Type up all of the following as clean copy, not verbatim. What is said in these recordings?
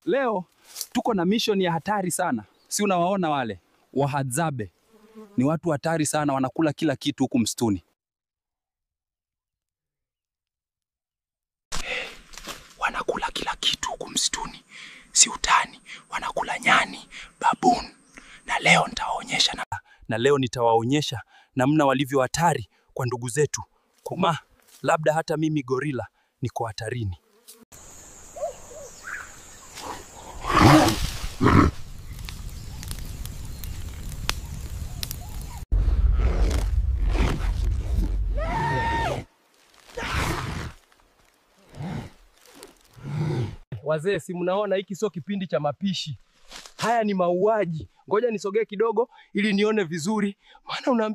Leo tuko na mission ya hatari sana. Si unawaona wale Wahadzabe? Ni watu hatari sana, wanakula kila kitu huku msituni. Wanakula kila kitu huku msituni. Si utani, wanakula nyani, baboon. Na leo nitawaonyesha namna walivyo hatari kwa ndugu zetu. Kuma, labda hata mimi gorila niko hatarini. Wazee, si mnaona hiki sio kipindi cha mapishi. Haya ni mauaji. Ngoja nisogee kidogo ili nione vizuri.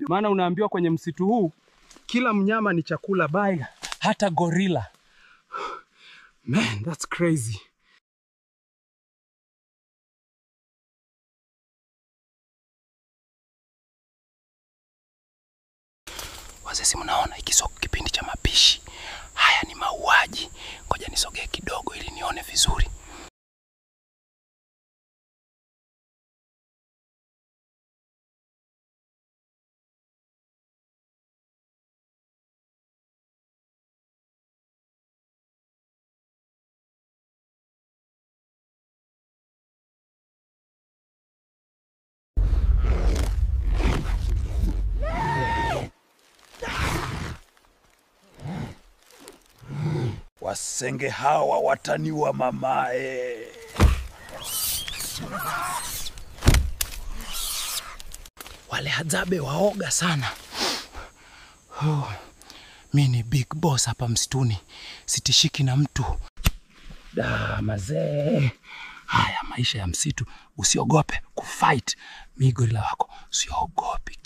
Maana unaambiwa kwenye msitu huu kila mnyama ni chakula baya, hata gorilla. Man, that's crazy. Wazee, si mnaona hiki sio kipindi cha mapishi. Haya ni mauaji. Ngoja nisogee kidogo ili nione vizuri. Wasenge hawa wataniwa mamae. Wale Hadzabe waoga sana. Mimi ni big boss hapa msituni. Sitishiki na mtu. Mazee. Haya maisha ya msitu, usiogope kufight. Mimi gorila wako, usiogope.